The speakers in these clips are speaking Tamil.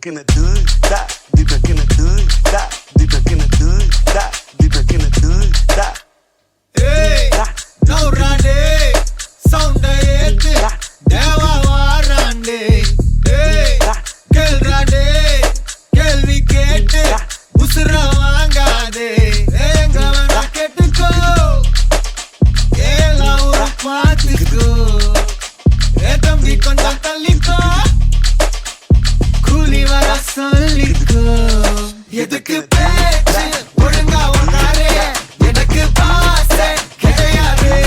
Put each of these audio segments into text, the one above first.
in the hood, stop. Deep in the hood, stop. Deep in the hood, stop. Deep in the hood, stop. Hey, no rande, sound ayet, deva warande. Hey, kel rande, kelvi kete, usra vaangade. Enga vana kettuko, ela ura paatiko. Edambi konjam talliko, kuli vara solliko. Edukku pechu, olunga vakare, enakku paase kedaiyadu.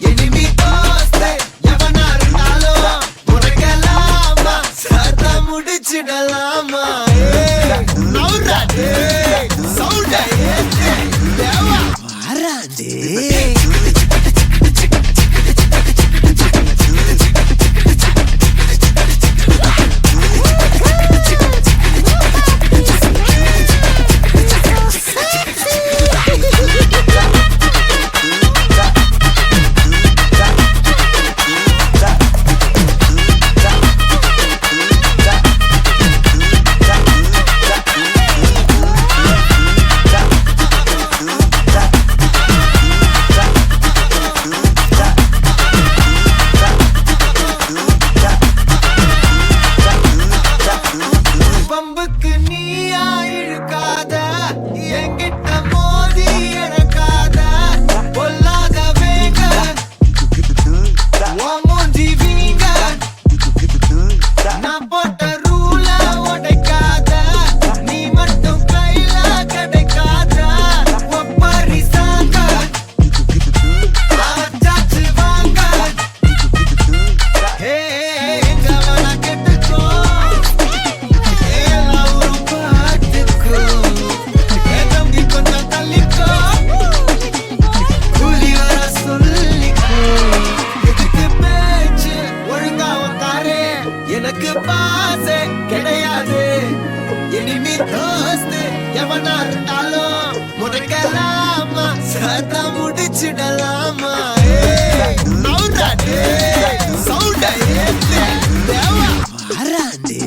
Enemy doste, yavana irundhalum, unakelama, satha mudichidalama. Naurade, sound ayete, deva varande. பம்புக்கு நீயா இழுக்காத, என்கிட்ட மோதி இறக்காத. பொல்லாத வேங்க, உன் மூஞ்சி வீங்க. நான் போட்ட ரூல உடைக்காத, நீ மட்டும் கையில கிடைக்காத. ஒப்பாரி சாங்க, ஆச்சாச்சு வாங்க. ஹே, எங்க வேணா கெட்டுக்கோ, ela uru paatiko. Edambi konjam talliko, kuli vara solliko. Edukku pechu, olunga vakare, enakku paase kedaiyadu. Enemy doste, yavana irundhalum, unakelama, satha mudichidalama. Naurade, sound ayete, deva varande.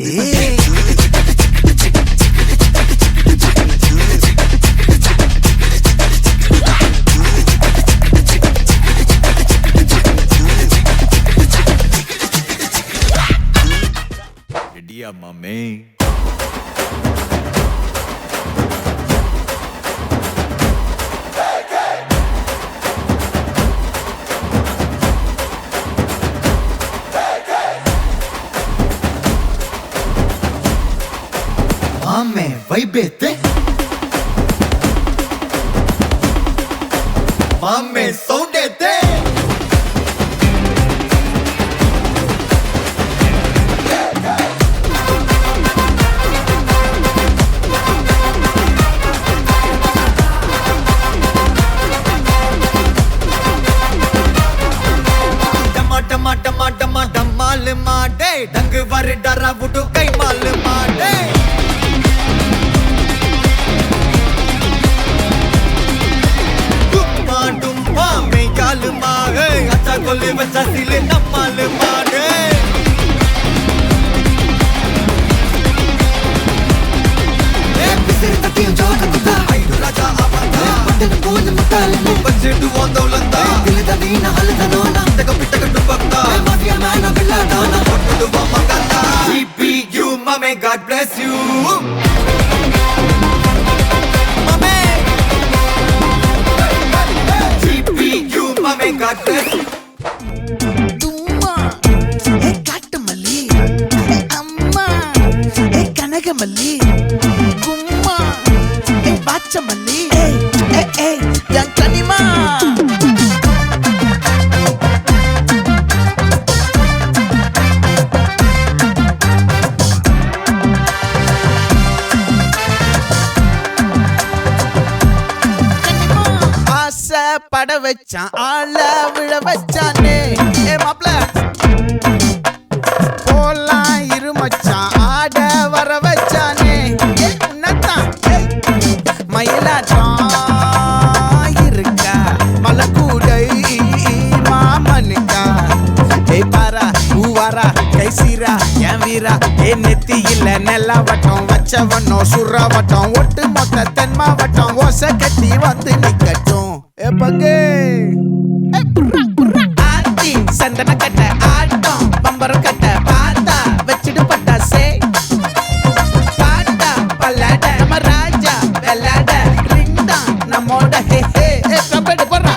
Ready, mame. Mame, vaibete. Mame, soundete. Dama dama dama dama damal maade, dang var dara vudu kai mal maade. Dumma dumma me gal maade, acha kole bacha sile namal maade. Pisir tati joga kuda, aidu raja avanda. Patten pool mutalamu, budget wondolanda. Dilda neena halda nona, taka pitaka dubakta. Mafia man villa dana, pottu vamaganda. GPU mame, God bless you. Mame, GPU mame, God bless you. தும்மா ஏ காட்டுமல்லி, ஏ அம்மா ஏ கனகமல்லி, கும்மா ஏ பாச்சமல்லி, ஏ என் கனிமா. ஆசை பட வச்சான், ஆள விழ வச்சானே. ஏ மாப்ள போலாம் இரு மச்சான், ஆட வர வச்சானே. ஏ உன்னத்தான் மயிலாட்டம் இருக்கா, மலக்கூடை மாமனுக்கா. ஏ பாரா பூவாரா கை சீரா என் வீரா, ஏ நெத்தியில நெல்ல வட்டம் வச்சவனோ சுறாவட்டம் ஒட்டு மொத்த தென் மாவட்டம் ஓசை கட்டி வந்து நிக்கட்டும் எப்பங்கே ஆத்தி சந்தன கட்ட ஆட்டம் பம்பரம் கட்ட பார்த்தா வச்சிடு பட்டாசே பாட்டா பல்லாட நம்ம ராஜா வெள்ளாட ரிங் தான் நம்மோட ஹே ஹே கம்பெடு போடுறா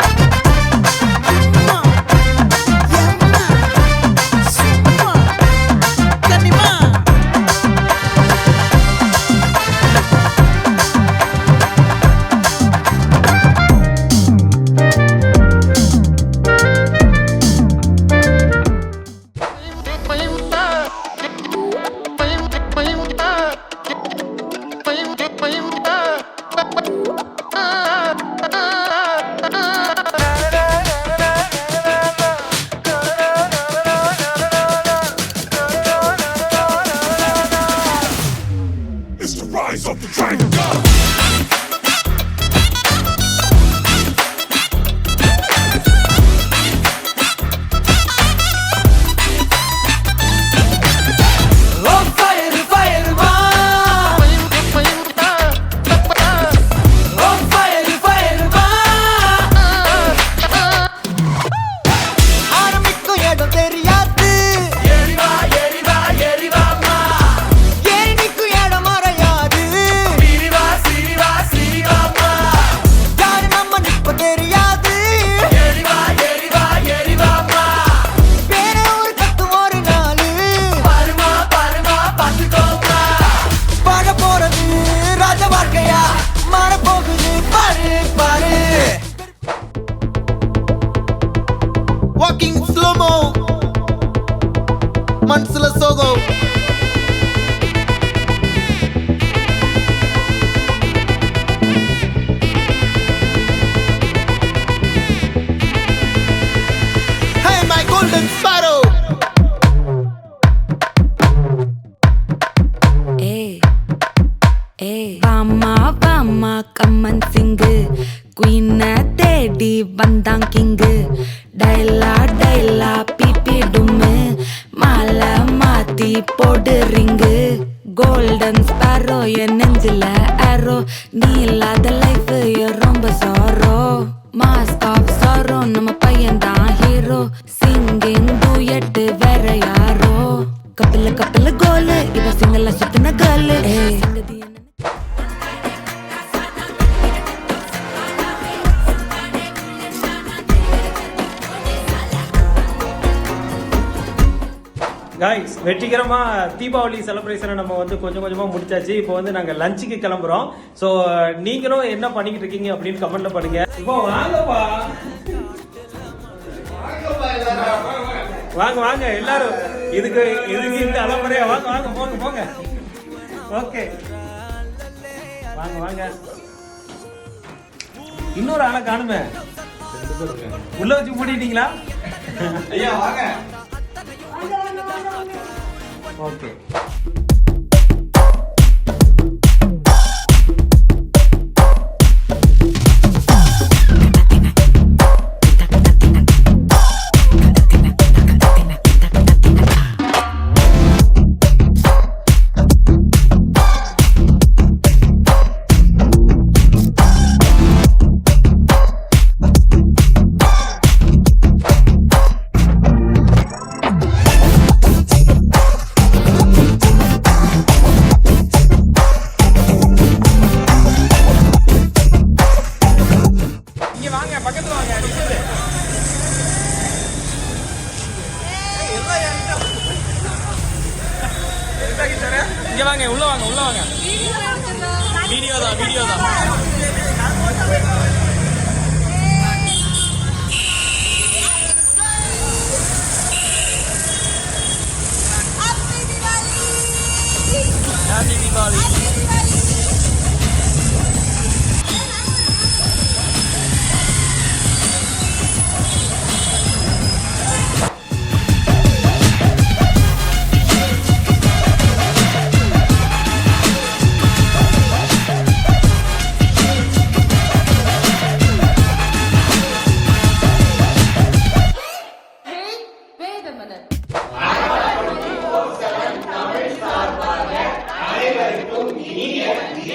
Walking slow-mo Mansala Sogo Hey my golden sparrow Vama come and sing Queen தேடி வந்தான் கிங்கு டைலா பிபி டும்மு மாலை மாத்தி போடு ரிங்கு கோல்டன் ஸ்பாரோ என் நெஞ்சில ஆரோ நீ இல்லாத லைஃப் ரொம்ப சாரோ மாஸ்க் ஆஃப் சாரோ நம்ம பையன் தான் ஹீரோ சிங்கிங் டூயட் வேற யாரோ கப்பில கோலு இவ சிங்கல்ல சுத்தின கேர்ளு காய்ஸ் வெற்றிகரமா தீபாவளி செலிப்ரேஷனை நம்ம வந்து கொஞ்சம் கொஞ்சமா முடிச்சாச்சு. இப்போ வந்து நாங்க லஞ்சுக்கு கிளம்புறோம். ஸோ நீங்களும் என்ன பண்ணிக்கிட்டு இருக்கீங்க அப்படின்னு கமெண்ட்ல பண்ணுங்க. இப்போ வாங்கப்பா, வாங்க வாங்க எல்லாரும் இதுக்கு இந்த அலம்பரையா வாங்க வாங்க போங்க போங்க. ஓகே வாங்க வாங்க. இன்னொரு ஆளை காணுமே, உள்ள வச்சு மூடிட்டீங்களா? ஐயா வாங்க. ஓகே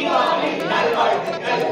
தீபாவளி நல்வாழ்த்துக்கள்.